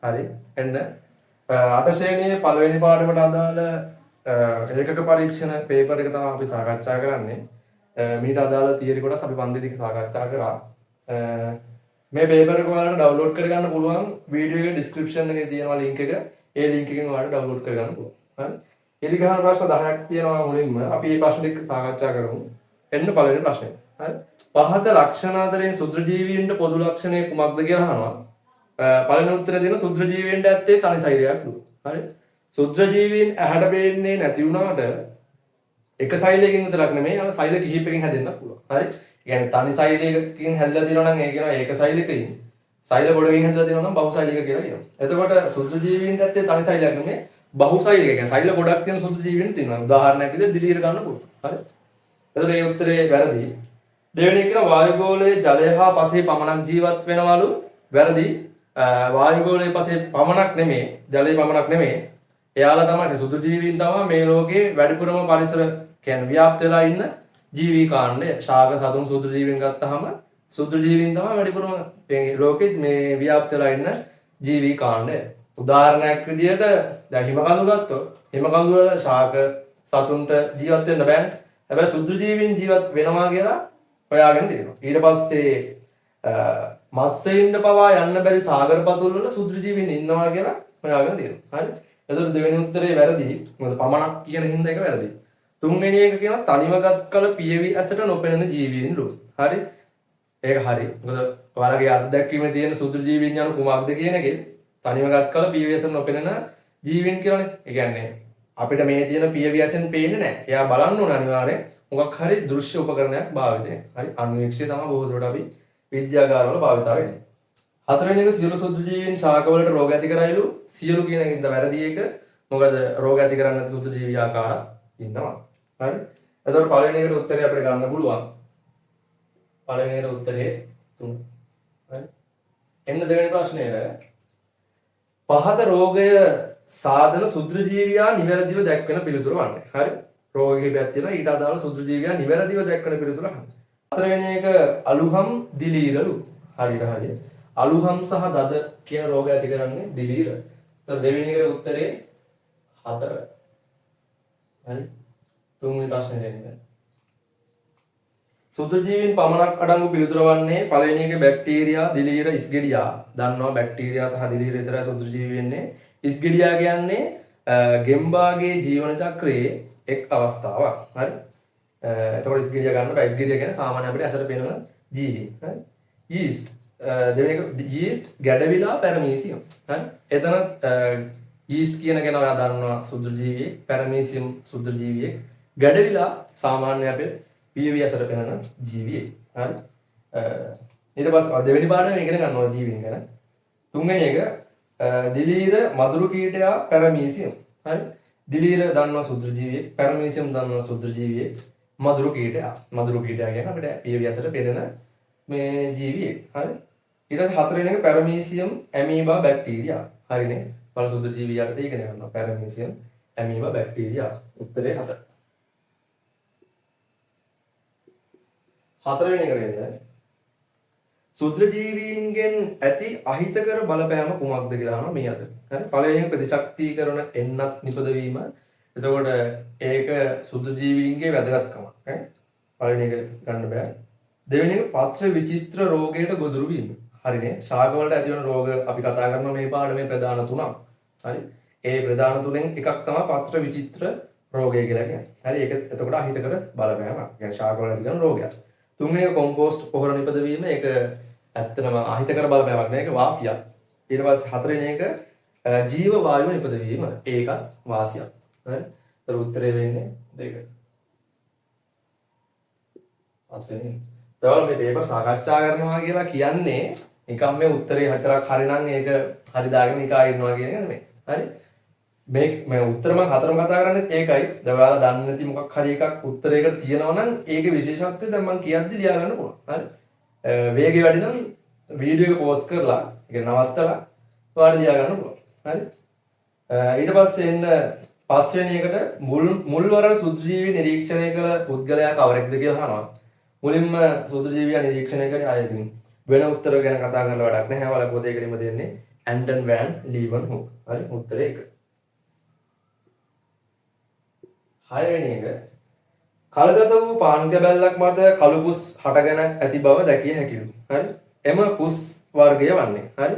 හරි. එන්න අට ශ්‍රේණියේ පළවෙනි පාඩමට අදාළ ඒකක පරීක්ෂණ පේපර් එක තමයි අපි සාකච්ඡා කරන්නේ. මීට අදාළ තියරි කොටස් අපි පන්තිදී සාකච්ඡා කරා. මේ පේපර් එක ඔයාලට ඩවුන්ලෝඩ් කරගන්න පුළුවන් වීඩියෝ එකේ ඩිස්ක්‍රිප්ෂන් එකේ තියෙනවා link එක. ඒ link එකෙන් ඔයාලට ඩවුන්ලෝඩ් කරගන්න පුළුවන්. හරි. ඊළඟ ගහන ප්‍රශ්න 10ක් තියෙනවා මුලින්ම. අපි මේ ප්‍රශ්න ටික සාකච්ඡා කරමු. එන්න පළවෙනි ප්‍රශ්නේ. හරි. පහත ලක්ෂණ අතරින් සුත්‍රජීවීන්ට පොදු ලක්ෂණය කුමක්ද කියලා අහනවා. පළවෙනි උත්තරය දෙන සුත්‍රජීවීන්ට ඇත්තේ තනි සෛලයක් ලු. හරි. සුත්‍රජීවීන් ඇහැට පේන්නේ නැති වුණාට එක සෛලයකින් විතරක් නෙමෙයි අර සෛල කිහිපයකින් හැදෙන්නත් පුළුවන්. හරි. ඒ කියන්නේ තනි සෛලයකින් හැදලා තියෙනවා නම් ඒ කියනවා ඒක සෛලිකයින්. සෛල ගොඩකින් හැදලා තියෙනවා නම් බහුසෛලික කියලා කියනවා. එතකොට සුත්‍රජීවීන්ට ඇත්තේ තනි සෛලයක් නෙමෙයි බහුසෛලික. කියන්නේ සෛල ගොඩක් තියෙන සුත්‍රජීවීන් තියෙනවා. උදාහරණයක් විදිහට දිලීර ගන්න පුළුවන්. හරි. එතකොට මේ උත්තරේ වැරදි. දෙවෙනි එක වායුගෝලයේ ජලය හා පසේ පමණක් ජීවත් වෙනවලු. වැරදි. වායුගෝලයේ පසේ පමණක් නෙමෙයි ජලයේ පමණක් නෙමෙයි. එයාලා තමයි සුත්‍රජීවීන් තමයි මේ ලෝකේ වැඩිපුරම පරිසර කියන්නේ ව්‍යාප්ත වෙලා ඉන්න ජීවී කාණ්ඩය. ශාක සතුන් සුත්‍රජීවීන් ගත්තාම සුත්‍රජීවීන් තමයි වැඩිපුරම ලෝකෙ මේ ව්‍යාප්ත වෙලා ඉන්න ජීවී කාණ්ඩය. උදාහරණයක් විදිහට දැන් හිමකඳු ගත්තොත් හිමකඳු වල ශාක සතුන්ට ජීවත් වෙන්න බෑ. හැබැයි සුත්‍රජීවීන් ජීවත් වෙනවා කියලා හොයාගෙන තියෙනවා. ඊට පස්සේ මත්ස්‍යයින්ට පවා යන්න බැරි සාගර පතුල් වල සුත්‍රජීවීන් ඉන්නවා කියලා හොයාගෙන තියෙනවා. හරි. එතකොට දෙවෙනි උත්තරේ වැරදි. මොකද පමණක් කියන හින්දා එක වැරදි. තුන්වෙනි එක කියනවා තනිවගත් කල පියවි ඇසට නොපෙනෙන ජීවීන්ලු. හරි. ඒක හරි. මොකද ඔයාලගේ අර්ථ දැක්වීමේ තියෙන සුත්‍රජීවීන් යන කුමක්ද කියන එකේ තනිවගත් කල පියවි ඇසට නොපෙනෙන ජීවීන් කියලානේ. ඒ කියන්නේ අපිට මේ තියෙන පියවි ඇසෙන් පේන්නේ නැහැ. එයා බලන්න ඕන අනිවාර්යෙන් මොකක් හරි දෘශ්‍ය උපකරණයක් භාවිතය. හරි. අන්වීක්ෂය තමයි බොහෝ දුරට අපි විද්‍යාගාරවල භාවිතා වෙන්නේ. හතරවෙනි එක සියලු සුත්‍රජීවීන් ශාකවලට රෝග ඇති කරයිලු. සියලු කියන එකෙන්ද වැරදි එක. මොකද රෝග ඇති කරන්නේ නැති සුත්‍රජීවී ආකාරයක් ඉන්නවා. හරි. එතකොට පළවෙනි එකට උත්තරය අපිට ගන්න පුළුවන්. පළවෙනි එකට උත්තරේ 3. හරි. එන්න දෙවෙනි ප්‍රශ්නයට. පහත රෝගය සාධන සුත්‍රජීවියා නිවැරදිව දැක්වෙන පිළිතුර වන්නේ. හරි. රෝග කිහිපයක් තියෙනවා. ඊට අදාළ සුත්‍රජීවියා නිවැරදිව දැක්වෙන පිළිතුර අහන්න. හතරවෙනි එක අලුහම් දිලීරලු. හරියට හරිය. අලුහම් සහ දද කියන රෝග ඇති කරන්නේ දිලීර. එතකොට දෙවෙනි එකට උත්තරේ 4. හරි. තුන්වෙනි ප්‍රශ්නේ දෙන්න. සුත්‍රජීවීන් පමණක් අඩංගු පිළිතුර වන්නේ පළවෙනි එකේ බැක්ටීරියා, දිලීර, ඉස්ගෙඩියා. දන්නවා බැක්ටීරියා සහ දිලීර විතරයි සුත්‍රජීවී වෙන්නේ. ඉස්ගෙඩියා කියන්නේ ගෙම්බාගේ ජීවන චක්‍රයේ එක් අවස්ථාවක්. හරි. එතකොට ඉස්ගෙඩියා ගන්න බෑ. ඉස්ගෙඩියා කියන්නේ සාමාන්‍ය අපිට ඇසට පේන ජීවි. හරි. යීස්ට් දෙවෙනි එක යීස්ට් ගැඩවිලා පැරමීසියම්. හරි. එතන යීස්ට් කියන කෙනා ඔයා දන්නවා සුත්‍රජීවියෙක්, පැරමීසියම් සුත්‍රජීවියෙක්. ගැඩවිලා සාමාන්‍ය අපේ පියවි ඇසට පෙනෙන ජීවියෙක්. හරි. ඊට පස්සේ දෙවෙනි පාඩම ඉගෙන ගන්නවා ජීවීන් ගැන. තුන්වෙනි එක දිලීර මදුරු කීටයා පැරමීසියම්. හරි. දිලීර දන්නවා සුත්‍රජීවියෙක්, පැරමීසියම් දන්නවා සුත්‍රජීවියෙක්, මදුරු කීටයා. මදුරු කීටයා කියන්නේ අපිට පියවි ඇසට පෙනෙන මේ ජීවියෙක්. හරි. ඊට පස්සේ හතරවෙනි එක පැරමීසියම් ඇමීබා බැක්ටීරියා. හරිනේ. බල සුත්‍රජීවී යටතේ ඉගෙන ගන්නවා පැරමීසියම් ඇමීබා බැක්ටීරියා. උත්තරේ 4. හතරවෙනි එක දෙන්න. සුත්‍රජීවීන්ගෙන් ඇති අහිතකර බලපෑම කුමක්ද කියලා අහනවා මේ අතර. හරි. පළවෙනි එක ප්‍රතිශක්තිකරණ එන්නත් නිපදවීම. එතකොට ඒක සුත්‍රජීවීන්ගේ වැදගත්කමක්. පළවෙනි එක ගන්න බෑ. දෙවෙනි එක පත්‍ර විචිත්‍ර රෝගයට ගොදුරු වීම. හරිනේ. ශාක වලට ඇතිවන රෝග අපි කතා කරනවා මේ පාඩමේ ප්‍රධාන තුනක්. හරි. ඒ ප්‍රධාන තුනෙන් එකක් තමයි පත්‍ර විචිත්‍ර රෝගය කියලා කියන්නේ. හරි. ඒක එතකොට අහිතකර බලපෑමක්. කියන්නේ ශාක වල ඇතිවන රෝගයක්. තුන්වෙනි එක කොම්පෝස්ට් පොහොර නිපදවීම. ඒක ඇත්තටම අහිතකර බලපෑමක් නේ. ඒක වාසියක්. ඊට පස්සේ හතරවෙනි එක ජීව වායුව නිපදවීම. ඒක වාසියක්. හරි. ඒතර උත්තරේ වෙන්නේ 2. පස්වෙනි දවල් මේ පේපර් සාකච්ඡා කරනවා කියලා කියන්නේ නිකම් මේ උත්තරේ හතරක් හරි නම් ඒක හරි දාගෙන නිකා ඉන්නවා කියන එක නෙමෙයි. හරි. මේ උත්තර මම හතරම කතා කරන්නේ ඒකයි. දැන් ඔයාලා දන්නේ නැති මොකක් හරි එකක් උත්තරයකට තියෙනවා නම් ඒකේ විශේෂත්වය දැන් මම කියද්දි ලියා ගන්න පුළුවන්. හරි. වේගය වැඩි නම් වීඩියෝ එක පෝස් කරලා ඒක නවත්තලා ඔයාලා ලියා ගන්න පුළුවන්. හරි. ඊට පස්සේ එන්න පස්වෙනි එකට මුල් වරණ සුත්‍රජීවී නිරීක්ෂණය කළ පුද්ගලයා කවරෙක්ද කියලා අහනවා. මුලින්ම සුත්‍රජීවියා නිරීක්ෂණය කරේ ආයෙත් වෙන උත්තර ගැන කතා කරලා වැඩක් නැහැ. ඔයාලා පොතේ කෙලින්ම දෙන්නේ ඇන්ඩන් වෑන් ලීවන් හුක්. හරි උත්තරේ 1. 6 වෙනි එක කල්ගත වූ පාන් කැබැල්ලක් මත කළු පුස් හටගෙන ඇති බව දැකිය හැකිලු. හරි එම පුස් වර්ගය වන්නේ. හරි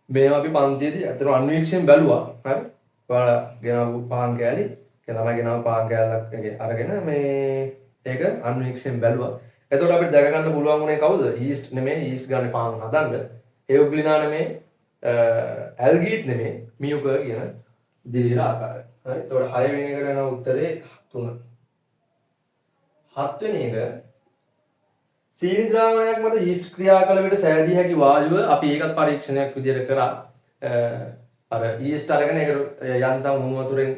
මේවා අපි පන්තියේදී අතන අන්වීක්ෂණයෙන් බැලුවා. හරි ඔයාලා ගෙනාවු පාන් කෑලි ළමයි ගෙනාවු පාන් කෑල්ලක් අරගෙන මේ ඒක අන්වීක්ෂණයෙන් බැලුවා. එතකොට අපිට දැක ගන්න පුළුවන් උනේ කවුද? ඊස්ට් නෙමෙයි ඊස්ට් ගන්න පාන් හදන්න. එව්ග්ලිනා නෙමෙයි ඇල්ගීට් නෙමෙයි මියුකර් කියන දිලිර ආකාරය. හරි එතකොට 6 වෙනි එකට යන උත්තරේ 3. 7 වෙනි එක සීනි ද්‍රාවණයක් මත ඊස්ට් ක්‍රියා කළ විට සෑදී හැකි වායුව අපි ඒකත් පරීක්ෂණයක් විදිහට කරා. අර ඊස්ට් අරගෙන ඒකට යන්තම් උණු වතුරෙන්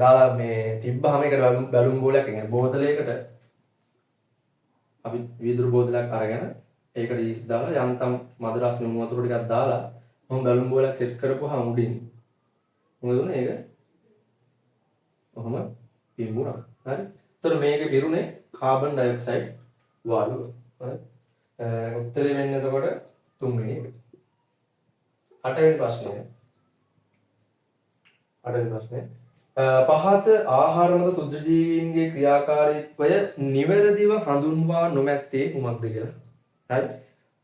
දාලා මේ තිබ්බහම ඒකට බැලුම් බෝලයක් කියන්නේ බෝතලයකට අපි වීදුරු බෝතලයක් අරගෙන ඒකට ඊස්ට් දාලා යන්තම් මද රස උණු වතුර ටිකක් දාලා මොහොම බැලුම් බෝලයක් සෙට් කරපුවාම උඩින් මොකද උනේ ඒක ඔහොම පිඹුණා. හරි. ඒතර මේකේ පිරුණේ කාබන් ඩයොක්සයිඩ් වායුව. හරි. උත්තරේ වෙන්නේ එතකොට 3 වෙනි එක. 8 වෙනි ප්‍රශ්නය. 8 වෙනි ප්‍රශ්නය. පහත ආහාර මත සුද්ධජීවීන්ගේ ක්‍රියාකාරීත්වය නිවැරදිව හඳුන්වා නොමැත්තේ කුමක්ද කියලා. හරි.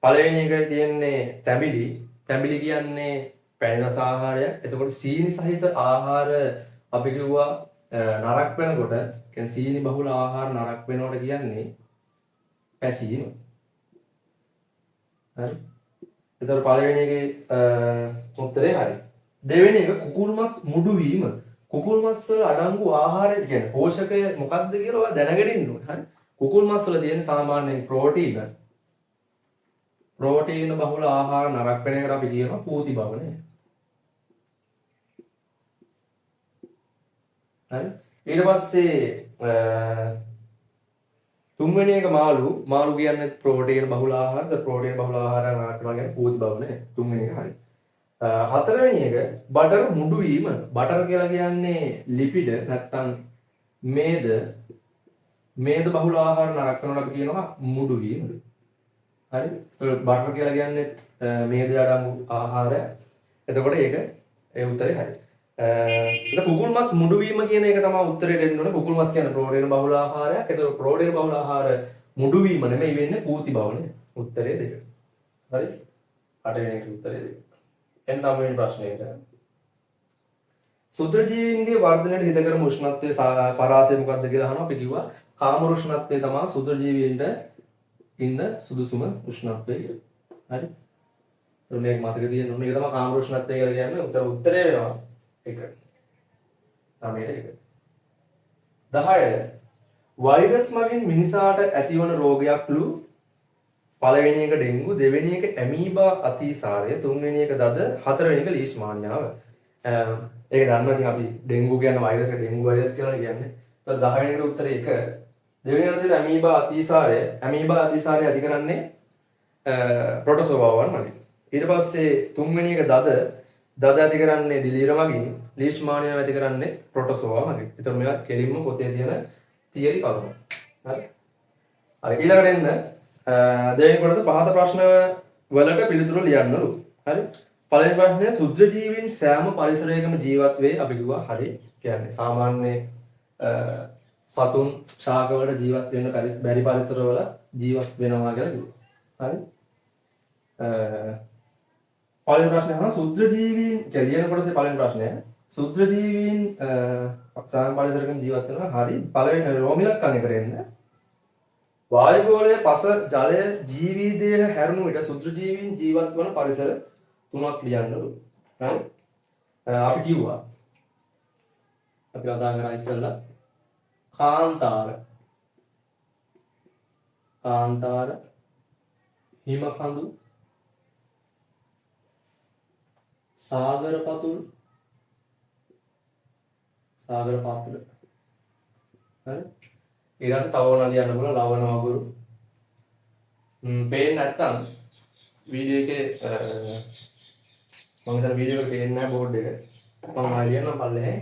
පළවෙනි එකේ තියෙන්නේ තැඹිලි. තැඹිලි කියන්නේ පැණිරස ආහාරයක්. එතකොට සීනි සහිත ආහාර අපි කිව්වා නරක් වෙනකොට කියන්නේ සීනි බහුල ආහාර නරක් වෙනකොට කියන්නේ පැසීම. හරි. එතකොට පළවෙනි එකේ උත්තරේ හරි. දෙවෙනි එක කුකුල් මස් මුඩු වීම. කුකුල් මස් වල අඩංගු ආහාරය කියන්නේ පෝෂකය මොකක්ද කියලා ඔයා දැනගෙන ඉන්න ඕනේ. හරි. කුකුල් මස් වල තියෙන සාමාන්‍යයෙන් ප්‍රෝටීන. ප්‍රෝටීන බහුල ආහාර නරක වෙන එකට අපි කියනවා පූති බව නේ. හරි. ඊට පස්සේ තුන්වෙනි එක මාළු කියන්නේ ප්‍රෝටීන බහුල ආහාරද ප්‍රෝටීන බහුල ආහාර නරක වෙනවා කියන්නේ පූති බව නේ. තුන්වෙනි එක හරි. හතරවෙනි එක බටර් මුඩු වීම. බටර් කියලා කියන්නේ ලිපිඩ නැත්තම් මේද බහුල ආහාර නරක කරනවා අපි කියනවා මුඩු වීම. හරි. බටර් කියලා කියන්නේ මේද අඩංගු ආහාරය. එතකොට ඒක ඒ උත්තරේ හරි. එතකොට කුකුල් මස් මුඩු වීම කියන එක තමයි උත්තරේ දෙන්න ඕනේ. කුකුල් මස් කියන්නේ ප්‍රෝටීන බහුල ආහාරයක්. එතකොට ප්‍රෝටීන බහුල ආහාර මුඩු වීම නෙමෙයි වෙන්නේ පූති බවනේ. උත්තරේ දෙක. හරි. 8 වෙනි එකට උත්තරේ දෙක. එන්න 9 වෙනි ප්‍රශ්නයට. සුත්‍රජීවීන්ගේ වර්ධනයට හිත කරන උෂ්ණත්වයේ පරාසය මොකක්ද කියලා අහනවා. අපි කිව්වා කාම උෂ්ණත්වය තමයි සුත්‍රජීවීන්ට ඉන්න සුදුසුම උෂ්ණත්වය කියලා. හරි. මේක මතක තියාගන්න ඕනේ. ඒක තමයි කාම උෂ්ණත්වය කියලා කියන්නේ. උත්තරේ වෙනවා 1. 9ට 1. 10 වෛරස් මගින් මිනිසාට ඇතිවන රෝගයක්ලු පළවෙනි එක ඩෙන්ගු, දෙවෙනි එක ඇමීබා අතිසාරය, තුන්වෙනි එක දද, හතරවෙනි එක ලීෂ්මානියාව. ඒක දන්නවා ඉතින් අපි ඩෙන්ගු කියන වෛරස් එක ඩෙන්ගු වෛරස් කියලා කියන්නේ. ඒතර 10 වෙනි එකට උත්තරේ 1. දෙවෙනි එකට තියෙන ඇමීබා අතිසාරය ඇති කරන්නේ ප්‍රොටෝසෝවාවන් මගින්. ඊට පස්සේ තුන්වෙනි එක දද ඇති කරන්නේ දිලීර මගින්, ලීෂ්මානියාව ඇති කරන්නේ ප්‍රොටෝසෝවා මගින්. ඒතර මේවා කෙලින්ම පොතේ තියෙන තියරි කරුණු. හරි. හරි ඊළඟට එන්න දෙවෙනි කොටස පහත ප්‍රශ්න වලට පිළිතුරු ලියන්නලු. හරි. පළවෙනි ප්‍රශ්නේ සුද්ධජීවීන් සෑම පරිසරයකම ජීවත් වේ අපි කිව්වා හරි. කියන්නේ සාමාන්‍ය සතුන් ශාකවල ජීවත් වෙන්න බැරි පරිසරවල ජීවත් වෙනවා කියලා කිව්වා. හරි. පළවෙනි ප්‍රශ්නේ අහනවා සුද්ධජීවීන් කියලා ලියන කොටසේ පළවෙනි ප්‍රශ්නය සුද්ධජීවීන් සෑම පරිසරයකම ජීවත් වෙනවා හරි. පළවෙනි රෝමිලක්කම් එකට එන්න වායුගෝලය පස ජලය ජීවී දේහ හැරුණු විට සුත්‍රජීවීන් ජීවත් වන පරිසර 3ක් ලියන්නලු. හරි. අපි කිව්වා අපි කතා කරා ඉස්සෙල්ලා කාන්තාර හිමකඳු සාගර පතුල් හරි. ඊළඟට තව ඕන ලියන්න පුළුවන් ලවණ වගුරු. පේන්නේ නැත්තම් වීඩියෝ එකේ මම හිතන වීඩියෝ එක පේන්නේ නැහැ බෝඩ් එක. මම ලියන්නම් පල්ලේ.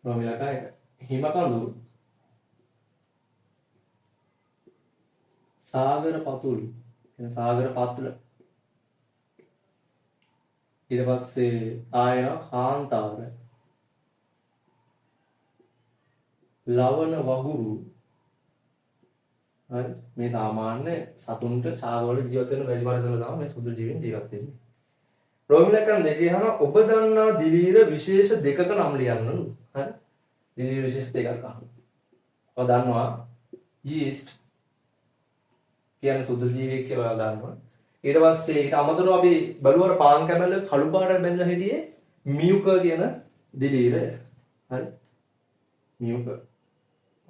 රෝමිලකා එක. හිමකඳු සාගර පතුල් කියන සාගර පතුල ඊට පස්සේ ආයන කාන්තාර ලවණ වගුරු හරි මේ සාමාන්‍ය සතුන්ට සාගවල ජීවත් වෙන වැඩි පරිසරවල තමයි මේ සුදු ජීවීන් ජීවත් වෙන්නේ. රෝමිලකන් දෙකේ අහන ඔබ දන්නා දිලීර විශේෂ දෙකක නම් ලියන්නලු. හරි. දිලීර විශේෂ දෙකක් අහන. ඔබ දන්නවා යීස්ට් කියන්නේ සුදු ජීවියෙක් කියලා ඔයා දන්නවා. ඊට පස්සේ ඊට අමතරව අපි බලුවර පාන් කැමැල්ල කළු පාටට බැඳලා හිටියේ මියුක කියන දිලීරය. හරි. මියුක.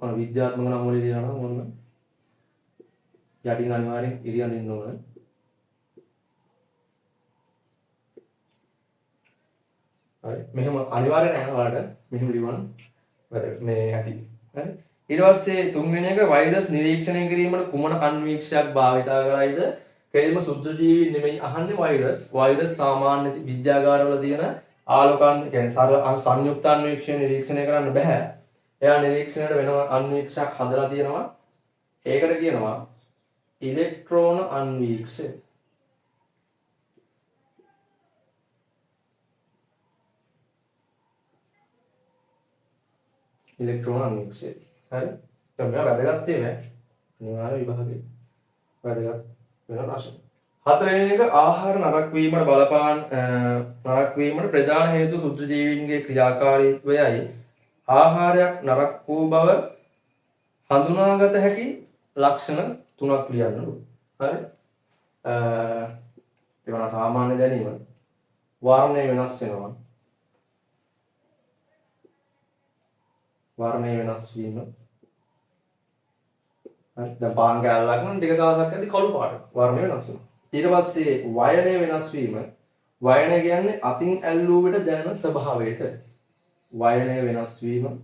ඔය විද්‍යාත්මක නම් වල ලියනවා නම් මොනවා යටින් අනිවාර්යෙන් ඉරියන් දෙන්න ඕන. හරි. මෙහෙම අනිවාර්ය නැහැ ඔයාලට. මෙහෙම ලියවන්න. මේ ඇති. හරි. ඊට පස්සේ තුන්වෙනි එක වෛරස් නිරීක්ෂණය කිරීමට කුමන අන්වීක්ෂයක් භාවිතා කරයිද? කෙලින්ම සුද්ධජීවී නෙමෙයි අහන්නේ වෛරස්. වෛරස් සාමාන්‍ය විද්‍යාගාරවල තියෙන ආලෝකයන් කියන්නේ සංයුක්ත අන්වීක්ෂණ නිරීක්ෂණය කරන්න බෑ. එයා නිරීක්ෂණයට වෙනම අන්වීක්ෂයක් හදලා තියෙනවා. ඒකට කියනවා ඉලෙක්ට්‍රෝන අන්වීක්ෂය. ඉලෙක්ට්‍රෝන අන්වීක්ෂය. හරි. ඒක වැදගත් තියෙන්නේ. අනිවාර්ය විභාගේ වැදගත් වෙන ප්‍රශ්න. හතරවෙනි එක ආහාර නරක වීමට බලපාන නරක වීමට ප්‍රධාන හේතු සුද්ධජීවීන්ගේ ක්‍රියාකාරීත්වයයි ආහාරයක් නරක වූ බව හඳුනාගත හැකි ලක්ෂණ තුනක් ලියන්නලු. හරි. ඒවන සාමාන්‍ය දැනීම වර්ණය වෙනස් වෙනවා. වර්ණය වෙනස් වීම. හරි. දැන් පාන් කෑල්ලක් නම් ටික දවසක් ඇද්දි කළු පාට වර්ණය වෙනස් වෙනවා. ඊට පස්සේ වයනය වෙනස් වීම. වයනය කියන්නේ අතින් ඇල්ලුව විට දැනෙන ස්වභාවයට. වයනය වෙනස් වීම.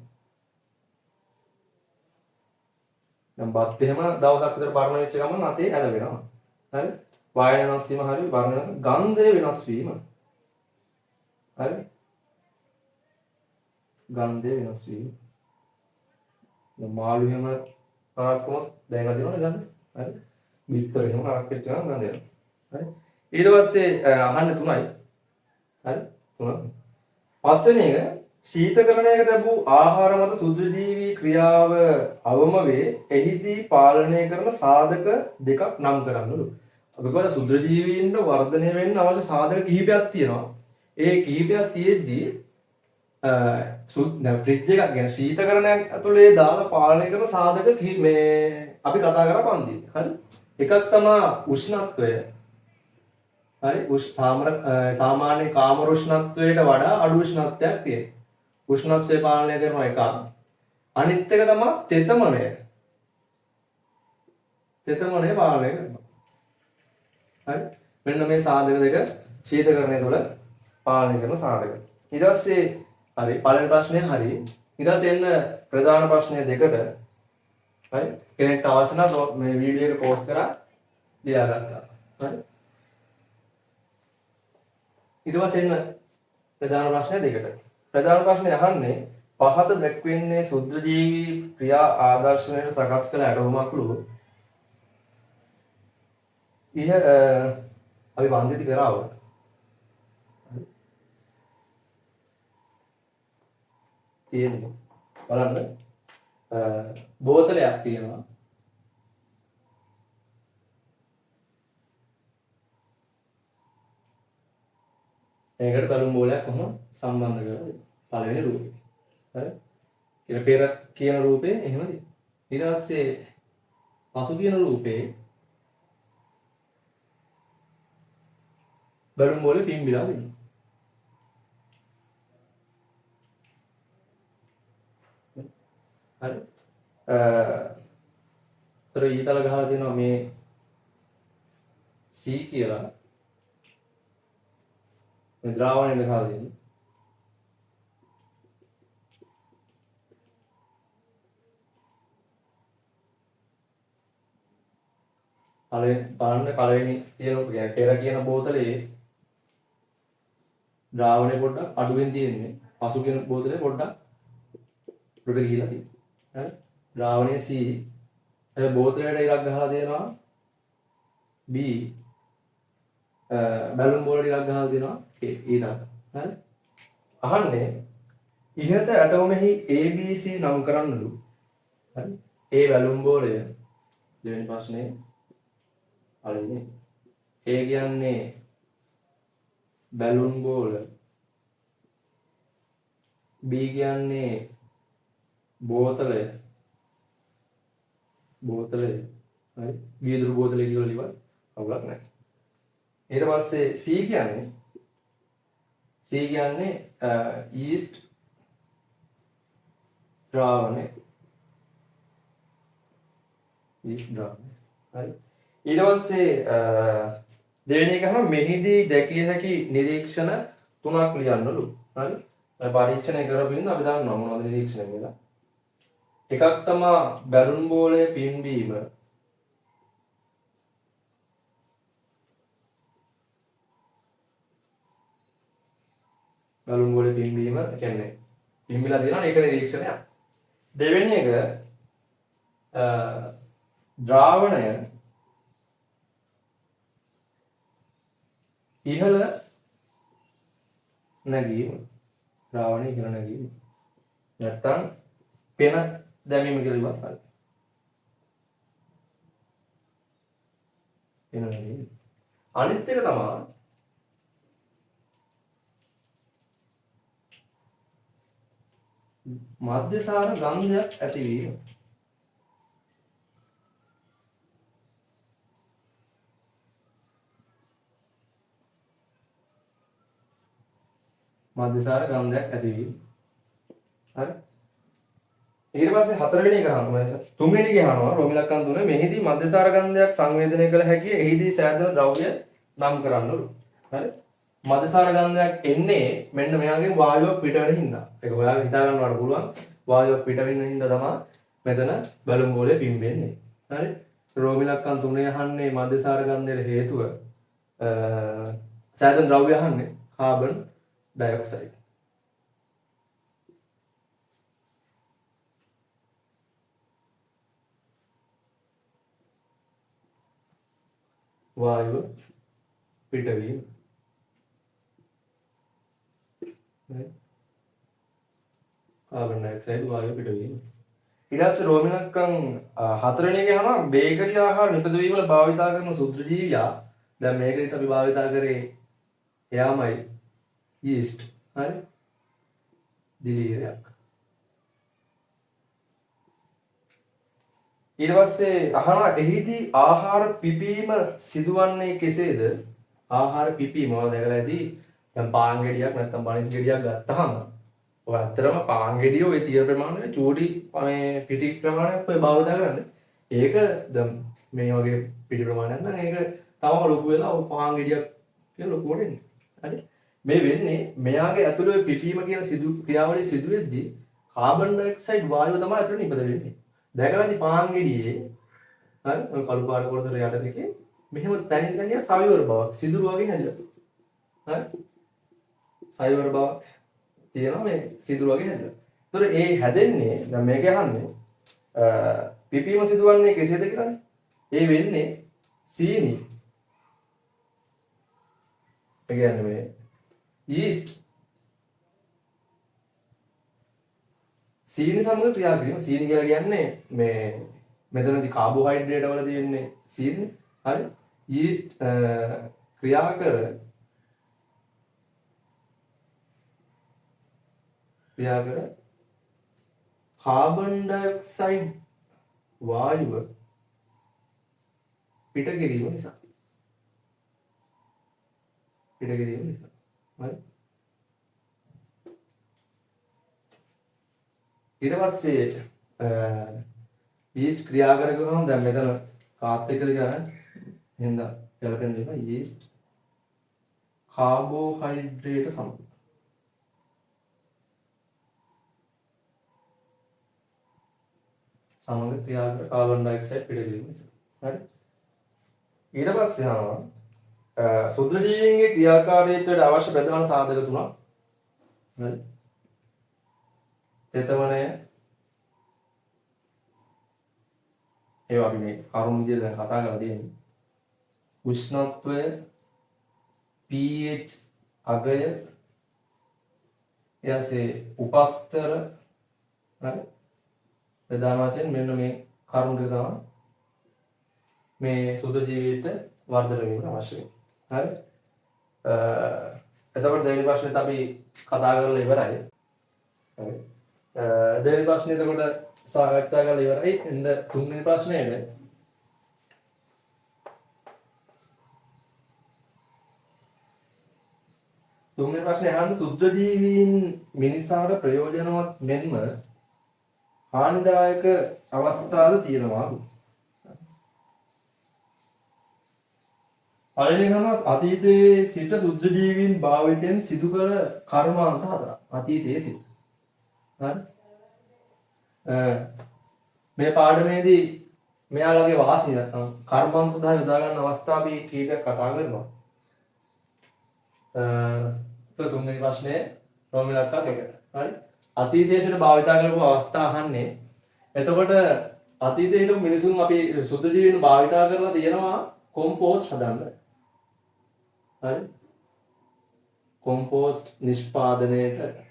දැන් බත් එහෙම දවසක් විතර පරණ වෙච්ච ගමන් අතේ ඇලවෙනවා. හරි. වයන වෙනස් වීම හරි වර්ණ වෙනස් ගන්ධය වෙනස් වීම. හරි. ගන්ධය වෙනස් වීම. දැන් මාළු එහෙම කරක්කොත් දැනලා දෙනවනේ ගන්ධ. හරි. විතර එහෙම කරක් වෙච්ච ගමන් ගන්ධය එනවා. හරි. ඊට පස්සේ අහන්න තුනයි. හරි. තුන. පස්වෙනි එක ශීතකරණයක ලැබූ ආහාර මත සුද්ධජීවී ක්‍රියාව අවම වේ. එහිදී පාලනය කරන සාධක දෙකක් නම් කරන්නලු. අපි කියනවා සුද්ධජීවීන්ට වර්ධනය වෙන්න අවශ්‍ය සාධක කිහිපයක් තියෙනවා. ඒ කිහිපයක් තියෙද්දී දැන් ෆ්‍රිජ් එකක් ගැන ශීතකරණයක් ඇතුලේ දාලා පාලනය කරන සාධක මේ අපි කතා කරා පන්තියේ. හරි. එකක් තමයි උෂ්ණත්වය. හරි. සාමාන්‍ය කාමර උෂ්ණත්වයට වඩා අඩු උෂ්ණත්වයක් තියෙනවා. උෂ්ණත්වය පාලනය කරන එක. අනිත් එක තමයි තෙතමනය. තෙතමනය පාලනය කරනවා. හරි. මෙන්න මේ සාධක දෙක ශීතකරණය තුළ පාලනය කරන සාධක. ඊට පස්සේ හරි පළවෙනි ප්‍රශ්නය හරි. ඊට පස්සේ එන්න ප්‍රධාන ප්‍රශ්නය දෙකට. හරි. කෙනෙක්ට අවශ්‍ය නම් මේ වීඩියෝ එක පෝස්ට් කරලා ලියාගත්තා. හරි. ඊට පස්සේ එන්න ප්‍රධාන ප්‍රශ්නය දෙකට. ප්‍රධාන ප්‍රශ්නේ අහන්නේ පහත දැක්වෙන්නේ සුද්ධජීවී ක්‍රියා ආදර්ශනයට සකස් කළ ඇටවුමක්ලු. අපි වන්දිති කරාව. තියෙන්නේ බලන්න බෝතලයක් තියෙනවා. ඒකට තරුම් බෝලයක් කොහොම සම්බන්ධ කරලා පළවෙනි රූපේ. හරි. ඊට පෙර කියන රූපේ එහෙමද? ඊට පස්සේ පසු කියන රූපේ බැලුම් බෝලේ පිම්බිලා දෙනවා. හරි. තර ඊතල ගහලා දෙනවා මේ C කියලා. මේ ද්‍රාවණය ගහලා දෙන්නේ. පළවෙනි තියෙන පෙර කියන බෝතලේ ද්‍රාවණය පොඩ්ඩක් අඩුවෙන් තියෙන්නේ. පසු කියන බෝතලේ පොඩ්ඩක් උඩට ගිහිලා තියෙනවා. හරි. ද්‍රාවණයේ C බෝතලයට ඉරක් ගහලා දෙනවා B බැලුම් බෝලට ඉරක් ගහලා දෙනවා A ඊළඟ. හරි. අහන්නේ ඉහත ඇටෝමෙහි ABC නම් කරන්නලු. හරි. A බැලුම් බෝලය දෙවෙනි ප්‍රශ්නේ අලින්නේ A කියන්නේ බැලුම් බෝල B කියන්නේ බෝතලය හරි වීදුරු බෝතලය කියලා ඉවර අවුලක් නැහැ. ඊට පස්සේ C කියන්නේ ඊස්ට් ද්‍රාවණය හරි. ඊට පස්සේ දෙවෙනි එක තමයි මෙහිදී දැකිය හැකි නිරීක්ෂණ 3ක් ලියන්නලු. හරි. පරීක්ෂණය කරපු ඉන්න අපි දන්නවා මොනවද නිරීක්ෂණය කියලා. එකක් තමයි බැලුන් බෝලයේ පිම්බීම. බැලුන් බෝලයේ පිම්බීම කියන්නේ පිම්බිලා දෙනවා ඒක නිරීක්ෂණයක්. දෙවෙනි එක ද්‍රාවණය ඉහළ නැගීම. ද්‍රාවණය ඉහළ නැගීම. නැත්තම් පෙන දැමීම කියලා ඉවත් කරලා. පෙන නැගීම. අනිත් එක තමයි මධ්‍යසාර ගන්ධයක් ඇතිවීම. මධ්‍යසාර ගන්ධයක් ඇතිවීම. හරි. ඊට පස්සේ හතරවෙනි එක අහනවා. තුන්වෙනි එක අහනවා රෝමිලක්කන් තුනේ මෙහිදී මධ්‍යසාර ගන්ධයක් සංවේදනය කළ හැකි එහිදී සෑදෙන ද්‍රව්‍ය නම් කරන්නලු. හරි. මධ්‍යසාර ගන්ධයක් එන්නේ මෙන්න මෙයාගෙන් වායුවක් පිට වෙන හින්දා. ඒක ඔයාලා හිතා ගන්නවට පුළුවන්. වායුවක් පිට වෙන හින්දා තමයි මෙතන බැලුම් බෝලේ පිම්බෙන්නේ. හරි. රෝමිලක්කන් තුනේ අහන්නේ මධ්‍යසාර ගන්ධයට හේතුව සෑදෙන ද්‍රව්‍ය අහන්නේ කාබන් ඩයොක්සයිඩ්. වායුව පිටවීම. කාබන් ඩයොක්සයිඩ් වායුව පිටවීම. ඊට පස්සේ රෝමිලක්කන් හතරවෙනි එකේ අහනවා බේකරි ආහාර නිපදවීම වල භාවිතා කරන සුද්ධ ජීවියා. දැන් මේකෙදිත් අපි භාවිතා කරේ එයාමයි yeast. හරි. දිලීරයක්. ඊට පස්සේ අහනවා එහිදී ආහාර පිපීම සිදුවන්නේ කෙසේද? ආහාර පිපීම වල දැකලා ඇති. දැන් පාන් ගෙඩියක් නැත්නම් බනිස් ගෙඩියක් ගත්තාම ඔය අතරම පාන් ගෙඩිය ඔය තිය ප්‍රමාණය චූටි මේ පිටි ප්‍රමාණයක් ඔය භාවිතා කරන්නේ. ඒක දැන් මේ වගේ පිටි ප්‍රමාණයක් නම් ඒක තවම ලොකු වෙලා ඔය පාන් ගෙඩියක් කියලා ලොකු වෙන්නේ. හරි. මේ වෙන්නේ මෙයාගේ ඇතුළේ පිපීම කියන ක්‍රියාවලිය සිදු වෙද්දී කාබන් ඩයොක්සයිඩ් වායුව තමයි ඇතුළේ නිපද වෙන්නේ. දැකලාදී පාන් ගෙඩියේ හරි ඔය කළු පාර කොටතර යට දෙකේ මෙහෙම තනින් තනිය සවිවර බවක් සිදුරු වගේ හැදිලා. හරි. සවිවර බවක් තියෙනවා මේ සිදුරු වගේ හැදිලා. ඒතර ඒ හැදෙන්නේ දැන් මේක අහන්නේ පිපීම සිදුවන්නේ කෙසේද කියලානේ. ඒ වෙන්නේ සීනි. ඒ කියන්නේ මේ yeast සීනි සමග ක්‍රියා කිරීම. සීනි කියලා කියන්නේ මේ මෙතනදී කාබෝහයිඩ්‍රේට් වල තියෙන්නේ සීනි. හරි. yeast ක්‍රියා කර කාබන් ඩයොක්සයිඩ් වායුව පිට කිරීම නිසා. හරි. ඊට පස්සේ yeast ක්‍රියා කරගම දැන් මෙතන කාත් එකද ගන්න එහෙනම් ගැලපෙන්න දෙපා yeast කාබෝහයිඩ්‍රේට් සමග ක්‍රියා කර කාබන් ඩයොක්සයිඩ් පිට කිරීම නිසා. හරි. ඊට පස්සේ ආවා සුද්ධ ජීවීන්ගේ ක්‍රියාකාරීත්වයට අවශ්‍ය ප්‍රධාන සාධක තුනක්. හරි. තෙතමනය, ඒවා අපි මේ කරුණු විදිහට දැන් කතා කරලා තියෙන්නේ. උෂ්ණත්වය, pH අගය, ඊයසේ උපස්තර හරි ප්‍රධාන වශයෙන් මෙන්න මේ කරුණු ටික තමයි මේ සුද්ධ ජීවිත වර්ධනය වීම අවශ්‍ය වෙන්නේ. හරි. එතකොට දෙවෙනි ප්‍රශ්නෙත් අපි කතා කරලා ඉවරයි. හරි. දෙවෙනි ප්‍රශ්නේ එතකොට සාකච්ඡා කරලා ඉවරයි. එන්න තුන්වෙනි ප්‍රශ්නේට තුන්වෙනි ප්‍රශ්නේ අහන්නේ සුද්ධ ජීවීන් මිනිසාට ප්‍රයෝජනවත් මෙන්ම හානිදායක අවස්ථාද තියෙනවාද? පළවෙනි එක අතීතයේ සිට සුද්ධ ජීවීන් භාවිතයෙන් සිදු කළ කර්මාන්ත හතරක්. අතීතයේ සිට. හරි. මේ පාඩමේදී මෙයාලගේ වාසිය නැත්නම් කර්මාන්ත සඳහා යොදා ගන්න අවස්ථා අපි කීපයක් කතා කරනවා. තුන්වෙනි ප්‍රශ්නේ රෝමිලක්කක් එක. හරි. අතීතයේ සිට භාවිතා කරපු අවස්ථා අහන්නේ. එතකොට අතීතයේ හිටපු මිනිසුන් අපි සුද්ධ ජීවීන් භාවිතා කරලා තියෙනවා කොම්පෝස්ට් හදන්න. හරි. කොම්පෝස්ට් නිෂ්පාදනයේට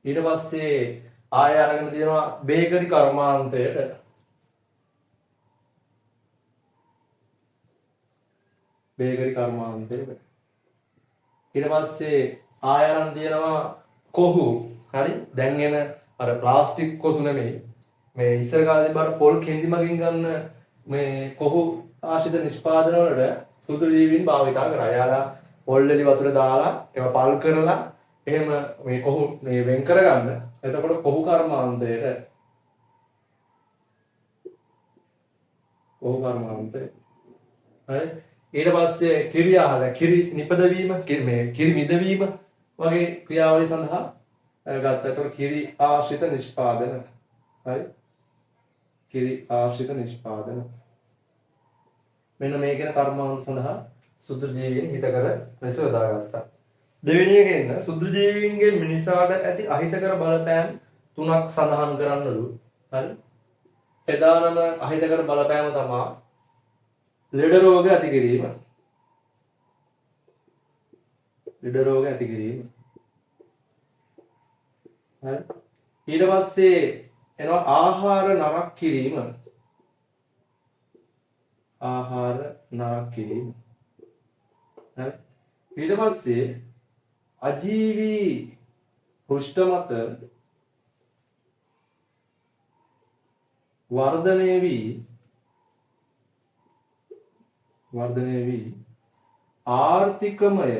ඊට පස්සේ ආය අරගෙන තියෙනවා බේකරි කර්මාන්තයට. බේකරි කර්මාන්තයට. ඊට පස්සේ ආය අරන් තියෙනවා කොහු. හරි. දැන් එන අර ප්ලාස්ටික් කොසු නෙමෙයි. මේ ඉස්සර කාලේ බර පොල් කෙඳි මගින් ගන්න මේ කොහු ආශ්‍රිත නිෂ්පාදන වලට සුදු ජීවීන් භාවිතා කරා. යාලා පොල් එලි වතුර දාලා ඒවා පල් කරලා එහෙම මේ කොහු මේ වෙන් කරගන්න. එතකොට කොහු කර්මාන්තයට හරි. ඊට පස්සේ කිරියා හද කිරි නිපදවීම මේ කිරි මිදවීම වගේ ක්‍රියාවලිය සඳහා ගත්තා. එතකොට කිරි ආශ්‍රිත නිෂ්පාදන. හරි. කිරි ආශ්‍රිත නිෂ්පාදන. මෙන්න මේ කියන කර්මාන්ත සඳහා සුදු ජීවීන් හිතකර ලෙස යොදාගත්තා. දෙවෙනි එකේ ඉන්න සුදු ජීවීන්ගේ මිනිසාට ඇති අහිතකර බලපෑම් තුනක් සඳහන් කරන්නලු. හරි. ප්‍රධානම අහිතකර බලපෑම තමයි ලෙඩ රෝග ඇති කිරීම. ලෙඩ රෝග ඇති කිරීම. හරි. ඊට පස්සේ එනවා ආහාර නරක කිරීම. ආහාර නරක කිරීම. හරි. ඊට පස්සේ අජීවී පෘෂ්ඨ මත වර්ධනය වී ආර්ථිකමය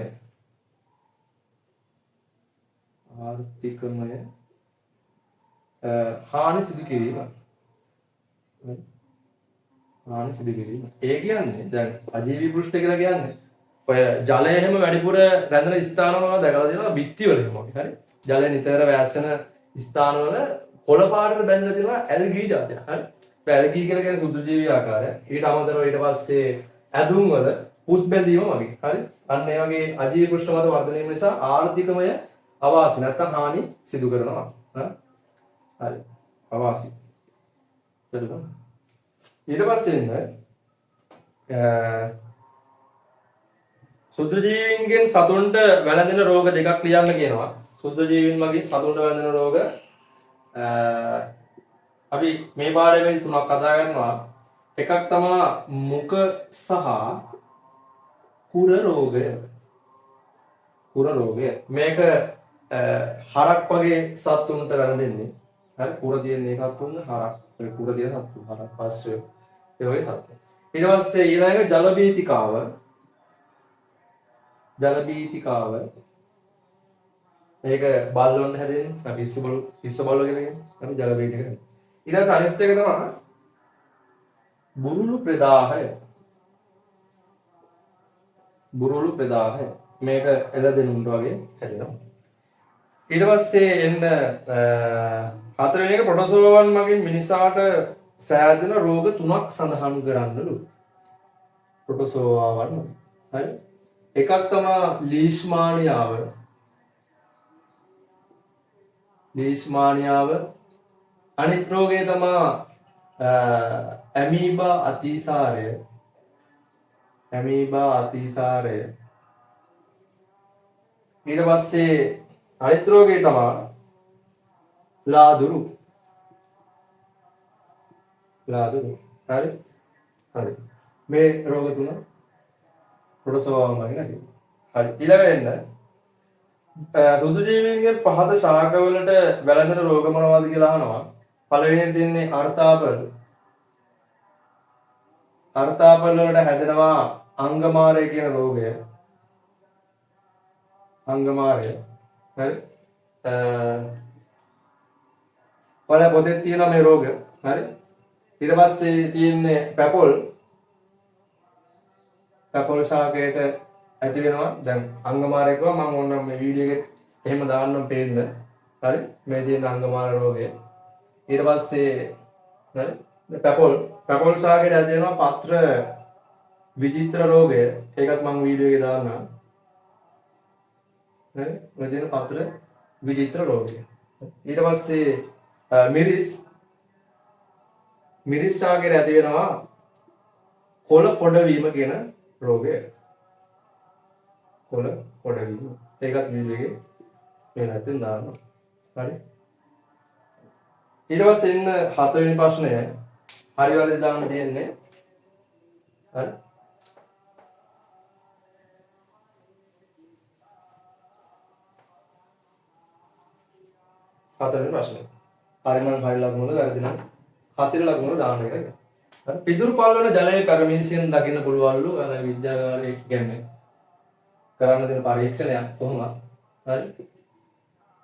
හානි සිදු කිරීම. හානි සිදු කිරීම. ඒ කියන්නේ දැන් අජීවී පෘෂ්ඨ කියලා කියන්නේ ඔය ජලය එහෙම වැඩිපුර රැඳෙන ස්ථානවල දැකලා තියෙනවා බිත්තිවල එහෙම. හරි. ජලය නිතර වැස්සෙන ස්ථානවල කොළ පාටට බැඳලා තියෙනවා ඇල්ගී జాතිය. හරි. ඇල්ගී කියලා කියන්නේ සුදු ජීවී ආකාරය. ඊට අමතරව ඊට පස්සේ ඇදුම් වල පුස් බැඳීම වගේ. හරි. අන්න ඒ වගේ අජීවී පෘෂ්ඨ මත වර්ධනය වීම නිසා ආර්ථිකමය අවාසි නැත්තම් හානි සිදු කරනවා. හරි. අවාසි. ඊට පස්සේ ඉන්න සුදු ජීවීන්ගෙන් සතුන්ට වැළඳෙන රෝග දෙකක් ලියන්න කියනවා. සුදු ජීවීන් මගින් සතුන්ට වැළඳෙන රෝග අපි මේ පාඩමෙන් තුනක් කතා කරනවා. එකක් තමයි මුඛ සහ කුර රෝගය. කුර රෝගය. මේක හරක් වගේ සතුන්ට වැළඳෙන්නේ. හරි. කුර තියෙන සතුන්ට හරක්. කුර තියෙන සතුන් හරක් පස්සේ ඒ වගේ සතුන්. ඊට පස්සේ ඊළඟ ජල බීතිකාව. ජල බීතිකාව. මේක බල්ලොන් හැදෙන්නේ. පිස්සු බල්ලෝ කියලා කියන්නේ. හරි ජල බීතිකාව. ඊට පස්සේ අනිත් එක තමයි බුරුළු ප්‍රදාහය. බුරුළු ප්‍රදාහය. මේක එළදෙනුන්ට වගේ හැදෙනවා. ඊට පස්සේ එන්න හතරවෙනි එක ප්‍රොටෝසෝවන් මගින් මිනිසාට සෑදෙන රෝග තුනක් සඳහන් කරන්නලු. ප්‍රොටෝසෝවාවන්. හරි. එකක් තමයි ලීෂ්මානියාව. ලීෂ්මානියාව. අනිත් රෝගය තමයි ඇමීබා අතිසාරය. ඇමීබා අතිසාරය. ඊට පස්සේ අනිත් රෝගය තමයි ලාදුරු. ලාදුරු. හරි. හරි. මේ රෝග තුන ප්‍රොටෝසෝවාම වගේ නේද? හරි. ඊළඟට සුදු ජීවීන්ගේ පහත ශාකවලට වැළඳෙන රෝග මොනවද කියලා අහනවා. පළවෙනියට තියෙන්නේ අර්ථාපල. අර්ථාපල වලට හැදෙනවා අංගමාරය කියන රෝගය. අංගමාරය. හරි. ඔයාලා පොතේ තියෙන මේ රෝගය. හරි. ඊට පස්සේ තියෙන්නේ පැපොල්. පැපොල් ශාකයට ඇති වෙනවා. දැන් අංගමාරය කිව්වා මම ඕනම් මේ වීඩියෝ එකේ එහෙම දාන්නම් පේන්න. හරි. මේ තියෙන අංගමාර රෝගය. ඊට පස්සේ හරි පැපොල් ශාකයට ඇති වෙනවා පත්‍ර විචිත්‍ර රෝගය. ඒකත් මම වීඩියෝ එකේ දාන්නම්. හරි. මේ තියෙන පත්‍ර විචිත්‍ර රෝගය. ඊට පස්සේ මිරිස් ශාකයට ඇති වෙනවා කොළ කොඩවීම කියන රෝගය. කොළ කොඩවීම. ඒකත් වීඩියෝ එකේ මේ නැත්නම් දාන්න. හරි. ඊට පස්සේ ඉන්න හතරවෙනි ප්‍රශ්නය හරි වැරදි දාන්න තියෙන්නේ. හරි. හතරවෙනි ප්‍රශ්නය. හරි නම් හරි ලකුණද වැරදි නම් හතර ලකුණ දාන්න එක. හරි. පිදුරු පාල වල ජලයේ පැරමීසියන් දකින්න පුළුවන්ලු විද්‍යාගාරයේ කියන්නේ කරන්න දෙන පරීක්ෂණයක් කොහොමද? හරි.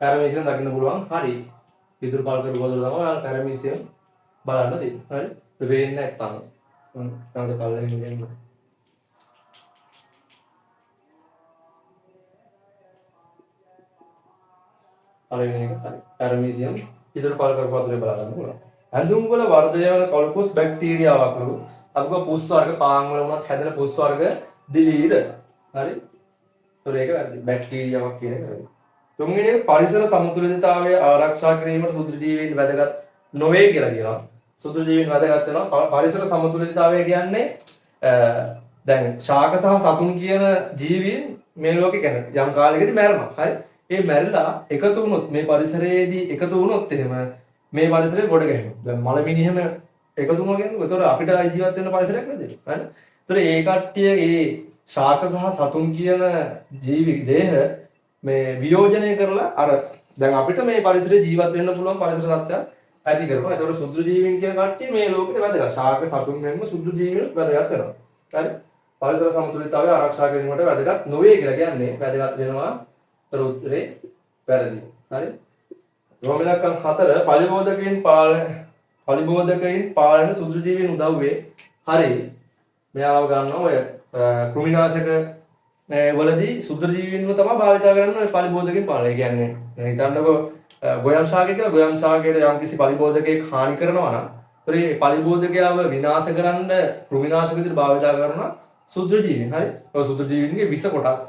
පැරමීසියන් දකින්න පුළුවන්. හරි. පිදුරු පාල කරපු වල තමයි පැරමීසියන් බලන්න තියෙන්නේ. හරි. ඒ වෙන්නේ නැත්තම් නැවත කල්ලෙන් ඉන්නේ. පළවෙනි එක හරි. පැරමීසියන් පිදුරු පාල කරපු වල බලන්න පුළුවන්. ඇඳුම් වල වර්ධනය වන කොල්කුස් බැක්ටීරියාවක් වල අපක පුස් වර්ග පාන් වල උනත් හැදෙන පුස් වර්ග දිලීර. හරි. ඒතොර ඒක වැරදි. බැක්ටීරියාවක් කියන එක වැරදි. තුන්වෙනි එක පරිසර සමතුලිතතාවය ආරක්ෂා කිරීමට සුදු ජීවීන් වැදගත් නොවේ කියලා කියනවා. සුදු ජීවීන් වැදගත් වෙනවා. පරිසර සමතුලිතතාවය කියන්නේ දැන් ශාක සහ සතුන් කියන ජීවීන් මේ ලෝකේ කියන්නේ යම් කාලයකදී මැරෙනවා. හරි. ඒ මැරිලා එකතු වුණොත් මේ පරිසරයේදී එකතු වුණොත් එහෙම මේ පරිසරේ ගොඩ ගැහෙනවා. දැන් මලමිනිහෙම එකතු වුණා කියන්නේ ඒතොර අපිට ජීවත් වෙන්න පරිසරයක් නැද්ද? හරි. ඒතොර ඒ කට්ටිය ඒ ශාක සහ සතුන් කියන ජීවි දේහ මේ වියෝජනය කරලා අර දැන් අපිට මේ පරිසරේ ජීවත් වෙන්න පුළුවන් පරිසර තත්ත්වයක් ඇති කරනවා. ඒතොර සුදු ජීවීන් කියන කට්ටිය මේ ලෝකෙට වැදගත්. ශාක සතුන් මෙන්ම සුදු ජීවීන් වැදගත් කරනවා. හරි. පරිසර සමතුලිතතාවය ආරක්ෂා කිරීමට වැදගත් නොවේ කියලා කියන්නේ වැදගත් වෙනවා. ඒතර උත්තරේ වැරදි. හරි. රෝමිලකම් 4 පලිබෝධකයින් පාලන සුදු ජීවීන් උදව්වේ හරි. මෙයාව ගන්නවා ඔය කෘමිනාශක වලදී සුදු ජීවීන්ව තමයි භාවිත කරන්නේ ඔය පලිබෝධකයින් පාලනය. ඒ කියන්නේ හිතන්නකෝ ගොයම් ශාකය කියලා ගොයම් ශාකයට යම්කිසි පලිබෝධකයක් හානි කරනවා නම් ඒතර මේ පලිබෝධකයව විනාශ කරන්න කෘමිනාශක විදිහට භාවිත කරන සුදු ජීවීන්. හරි. ඔය සුදු ජීවීන්ගේ විස කොටස්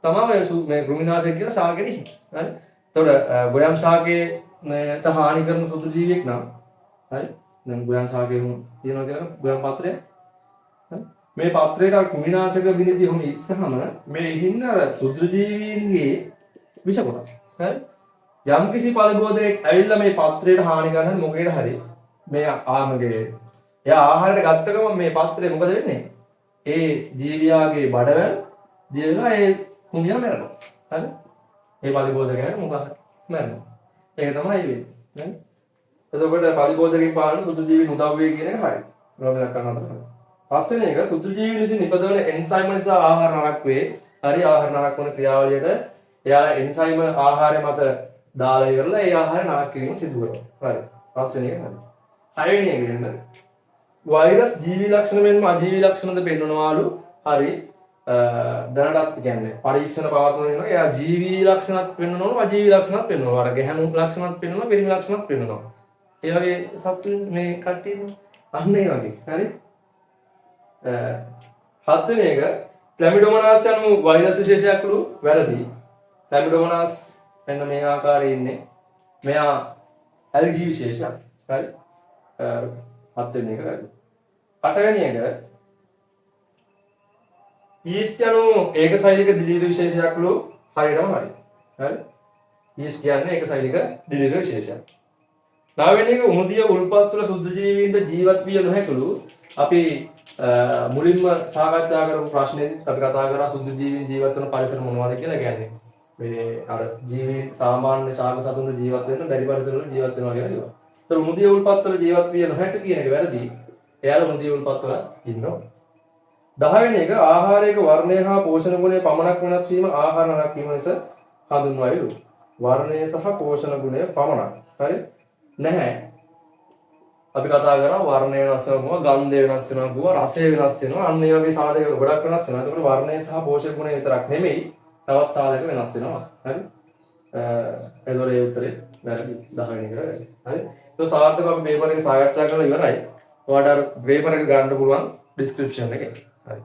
තමයි මේ කෘමිනාශක කියන ශාකෙට හරි. ඒතොර ගොයම් ශාකයට හානි කරන සුදු ජීවියෙක් නම් හරි. දැන් ගොයම් ශාකේ තියෙනවා කියලා ගොයම් පත්‍රය. හරි. මේ පත්‍රයට කෘමිනාශක විනිදී ඔහොම ඉස්සහම මේ ඉන්න අර සුදු ජීවීන්ගේ විෂ කොටස්. හරි. යම්කිසි පලිබෝධකයක් ඇවිල්ලා මේ පත්‍රයට හානි කරන මොකේද හරි මේ ආමගේ එයා ආහාරයට ගත්ත ගමන් මේ පත්‍රය මොකද වෙන්නේ? ඒ ජීවියාගේ බඩවැල් දියලා ඒ කුණියා මැරෙනවා. හරි. ඒ පලිබෝධකයන් මොකක්ද මැරෙනවා. ඒක තමයි වෙන්නේ. හරි. එතකොට පලිබෝධකයන් පාලන සුදු ජීවීන් උදව් වේ කියන එක හරි. රෝගයක් කරනවා තමයි. පස්වෙනි එක සුදු ජීවීන් විසින් නිපදවන එන්සයිම නිසා ආහාර නරක වේ. හරි. ආහාර නරක වන ක්‍රියාවලියට එයාලා එන්සයිම ආහාරය මත දාලා ඉවරලා ඒ ආහාර නරක කිරීම සිදු කරනවා. හරි. පස්වෙනි එක හරි. හයවෙනි එක වෙන වෛරස් ජීවි ලක්ෂණ මෙන්ම අජීවි ලක්ෂණද පෙන්වනවාලු. හරි. දැනටත් කියන්නේ පරීක්ෂණ පවත්වන වෙනවා. එයා ජීවී ලක්ෂණත් පෙන්වනවා අජීවී ලක්ෂණත් පෙන්වනවා. අර ගැහණු ලක්ෂණත් පෙන්වනවා පිරිමි ලක්ෂණත් පෙන්වනවා. ඒ වගේ සත්තු මේ කට්ටිය අන්න ඒ වගේ. හරි. හත්වෙනි එක ක්ලැමිඩෝමොනාස් යනු වෛරස් විශේෂයක්ලු වැරදි. ක්ලැමිඩෝමොනාස් මෙන්න මේ ආකාරයේ ඉන්නේ. මෙයා ඇල්ගී විශේෂයක්. හරි. 7 වෙනි එක වැරදි. 8 වෙනි එක ඊස්ට් යනු ඒකසෛලික දිලීර විශේෂයක්ලු හරියටම හරි. හරි. ඊස්ට් කියන්නේ ඒකසෛලික දිලීර විශේෂයක්. 9 වෙනි එක උණුදිය උල්පත් තුළ සුද්ධ ජීවීන්ට ජීවත් විය නොහැකිලු. අපි මුලින්ම සාකච්ඡා කරපු ප්‍රශ්නේදී අපි කතා කරා සුද්ධ ජීවීන් ජීවත් වෙන පරිසර මොනවද කියලා. කියන්නේ මේ අර ජීවීන් සාමාන්‍ය ශාක සතුන් ජීවත් වෙන්න බැරි පරිසරවල ජීවත් වෙනවා කියලා කිව්වා. ඒතර උණුදිය උල්පත් වල ජීවත් විය නොහැක කියන එක වැරදි. එයාලා උණුදිය උල්පත් වල ඉන්නවා. 10 වෙනි එක ආහාරයක වර්ණය හා පෝෂණ ගුණය පමණක් වෙනස් වීම ආහාර නරක වීම ලෙස හඳුන්වයිලු. වර්ණය සහ පෝෂණ ගුණය පමණක්. හරි? නැහැ. අපි කතා කරා වර්ණය වෙනස් වෙනවා, ගන්ධය වෙනස් වෙනවා, රසය වෙනස් වෙනවා. අන්න ඒ වගේ සාධක ගොඩක් වෙනස් වෙනවා. ඒකට වර්ණය සහ පෝෂණ ගුණය විතරක් නෙමෙයි, තවත් සාධක වෙනස් වෙනවා. හරි? එතකොට ඒ උත්තරේ වැරදි 10 වෙනි එකට වැරදි. හරි? ඒක සාර්ථකව අපි පේපර් එක සාකච්ඡා කරලා ඉවරයි. ඔයාලට අර පේපර් එක ගන්න පුළුවන් ඩිස්ක්‍රිප්ෂන් එකේ. හරි.